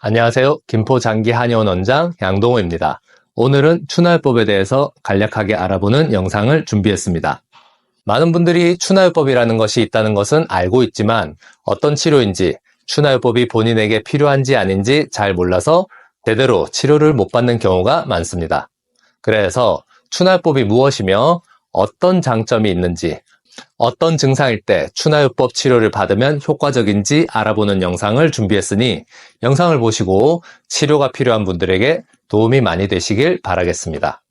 안녕하세요. 김포장기 한의원 원장 양동호입니다. 오늘은 추나요법에 대해서 간략하게 알아보는 영상을 준비했습니다. 많은 분들이 추나요법이라는 것이 있다는 것은 알고 있지만 어떤 치료인지 추나요법이 본인에게 필요한지 아닌지 잘 몰라서 제대로 치료를 못 받는 경우가 많습니다. 그래서 추나요법이 무엇이며 어떤 장점이 있는지 어떤 증상일 때 추나요법 치료를 받으면 효과적인지 알아보는 영상을 준비했으니 영상을 보시고 치료가 필요한 분들에게 도움이 많이 되시길 바라겠습니다.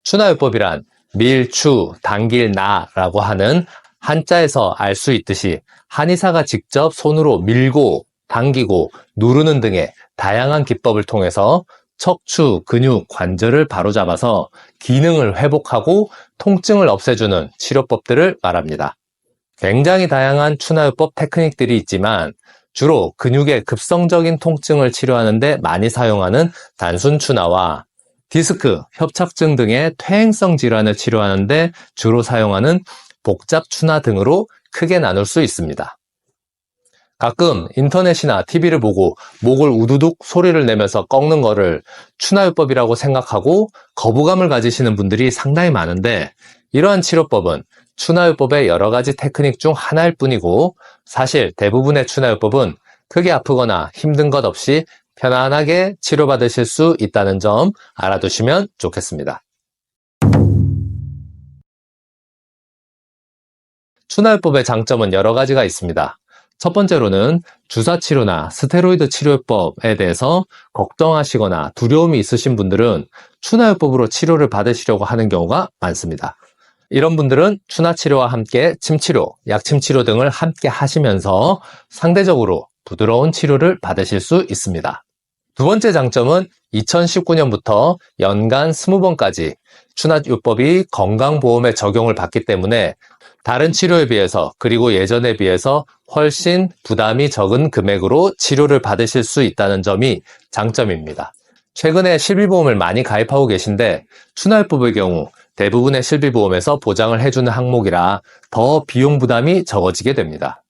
추나요법이란 밀추, 당길, 나라고 하는 한자에서 알 수 있듯이 한의사가 직접 손으로 밀고, 당기고, 누르는 등의 다양한 기법을 통해서 척추, 근육, 관절을 바로잡아서 기능을 회복하고 통증을 없애주는 치료법들을 말합니다. 굉장히 다양한 추나요법 테크닉들이 있지만 주로 근육의 급성적인 통증을 치료하는 데 많이 사용하는 단순 추나와 디스크, 협착증 등의 퇴행성 질환을 치료하는 데 주로 사용하는 복잡 추나 등으로 크게 나눌 수 있습니다. 가끔 인터넷이나 TV를 보고 목을 우두둑 소리를 내면서 꺾는 거를 추나요법이라고 생각하고 거부감을 가지시는 분들이 상당히 많은데 이러한 치료법은 추나요법의 여러 가지 테크닉 중 하나일 뿐이고 사실 대부분의 추나요법은 크게 아프거나 힘든 것 없이 편안하게 치료받으실 수 있다는 점 알아두시면 좋겠습니다. 추나요법의 장점은 여러 가지가 있습니다. 첫 번째로는 주사치료나 스테로이드 치료법에 대해서 걱정하시거나 두려움이 있으신 분들은 추나요법으로 치료를 받으시려고 하는 경우가 많습니다. 이런 분들은 추나치료와 함께 침치료, 약침치료 등을 함께 하시면서 상대적으로 부드러운 치료를 받으실 수 있습니다. 두 번째 장점은 2019년부터 연간 20번까지 추나요법이 건강보험에 적용을 받기 때문에 다른 치료에 비해서 그리고 예전에 비해서 훨씬 부담이 적은 금액으로 치료를 받으실 수 있다는 점이 장점입니다. 최근에 실비보험을 많이 가입하고 계신데 추나요법의 경우 대부분의 실비보험에서 보장을 해주는 항목이라 더 비용 부담이 적어지게 됩니다.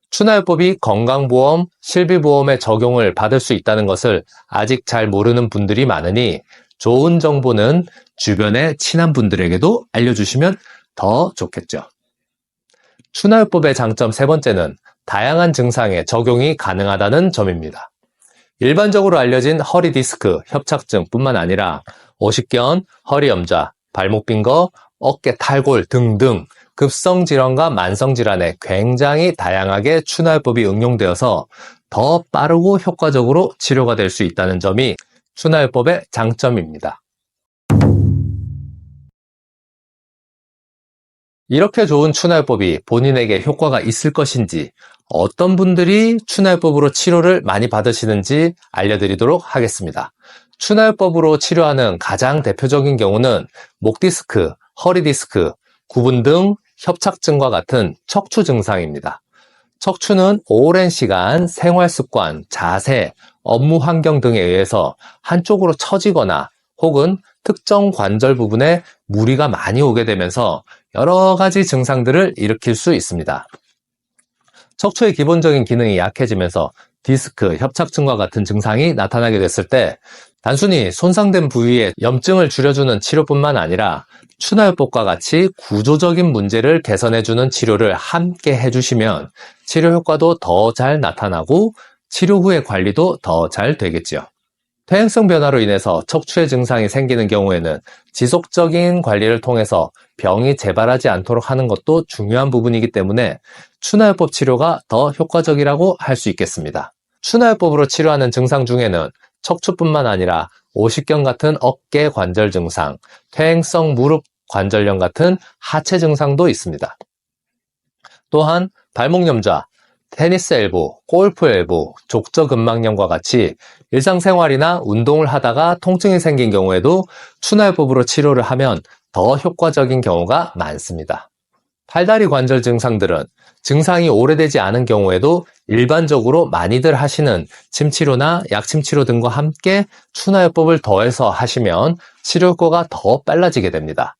추나요법이 건강보험, 실비보험에 적용을 받을 수 있다는 것을 아직 잘 모르는 분들이 많으니 좋은 정보는 주변의 친한 분들에게도 알려주시면 더 좋겠죠. 추나요법의 장점 세 번째는 다양한 증상에 적용이 가능하다는 점입니다. 일반적으로 알려진 허리 디스크, 협착증뿐만 아니라 오십견, 허리염좌, 발목 빈거, 어깨 탈골 등등 급성질환과 만성질환에 굉장히 다양하게 추나요법이 응용되어서 더 빠르고 효과적으로 치료가 될 수 있다는 점이 추나요법의 장점입니다. 이렇게 좋은 추나요법이 본인에게 효과가 있을 것인지 어떤 분들이 추나요법으로 치료를 많이 받으시는지 알려드리도록 하겠습니다. 추나요법으로 치료하는 가장 대표적인 경우는 목 디스크, 허리 디스크, 구분 등 협착증과 같은 척추 증상입니다. 척추는 오랜 시간 생활 습관, 자세, 업무 환경 등에 의해서 한쪽으로 처지거나 혹은 특정 관절 부분에 무리가 많이 오게 되면서 여러 가지 증상들을 일으킬 수 있습니다. 척추의 기본적인 기능이 약해지면서 디스크, 협착증과 같은 증상이 나타나게 됐을 때 단순히 손상된 부위에 염증을 줄여주는 치료뿐만 아니라 추나요법과 같이 구조적인 문제를 개선해주는 치료를 함께 해주시면 치료 효과도 더 잘 나타나고 치료 후의 관리도 더 잘 되겠죠. 퇴행성 변화로 인해서 척추의 증상이 생기는 경우에는 지속적인 관리를 통해서 병이 재발하지 않도록 하는 것도 중요한 부분이기 때문에 추나요법 치료가 더 효과적이라고 할 수 있겠습니다. 추나요법으로 치료하는 증상 중에는 척추뿐만 아니라 오십견 같은 어깨 관절 증상, 퇴행성 무릎 관절염 같은 하체 증상도 있습니다. 또한 발목염좌, 테니스 엘보, 골프 엘보, 족저근막염과 같이 일상생활이나 운동을 하다가 통증이 생긴 경우에도 추나요법으로 치료를 하면 더 효과적인 경우가 많습니다. 팔다리 관절 증상들은 증상이 오래되지 않은 경우에도 일반적으로 많이들 하시는 침치료나 약침치료 등과 함께 추나요법을 더해서 하시면 치료 효과가 더 빨라지게 됩니다.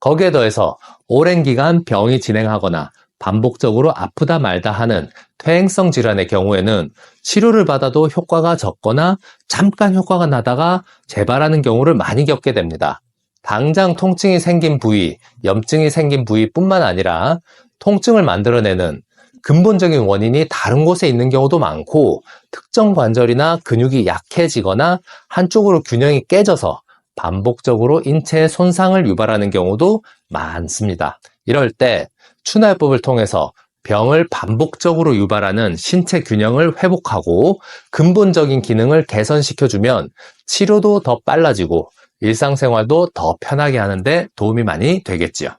거기에 더해서 오랜 기간 병이 진행하거나 반복적으로 아프다 말다 하는 퇴행성 질환의 경우에는 치료를 받아도 효과가 적거나 잠깐 효과가 나다가 재발하는 경우를 많이 겪게 됩니다. 당장 통증이 생긴 부위, 염증이 생긴 부위뿐만 아니라 통증을 만들어내는 근본적인 원인이 다른 곳에 있는 경우도 많고, 특정 관절이나 근육이 약해지거나 한쪽으로 균형이 깨져서 반복적으로 인체에 손상을 유발하는 경우도 많습니다. 이럴 때 추나요법을 통해서 병을 반복적으로 유발하는 신체 균형을 회복하고 근본적인 기능을 개선시켜주면 치료도 더 빨라지고 일상생활도 더 편하게 하는데 도움이 많이 되겠지요.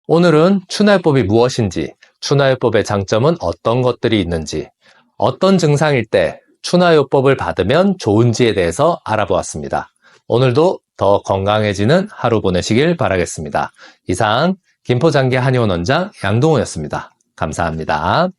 오늘은 추나요법이 무엇인지, 추나요법의 장점은 어떤 것들이 있는지, 어떤 증상일 때 추나요법을 받으면 좋은지에 대해서 알아보았습니다. 오늘도 더 건강해지는 하루 보내시길 바라겠습니다. 이상 김포장기 한의원 원장 양동호였습니다. 감사합니다.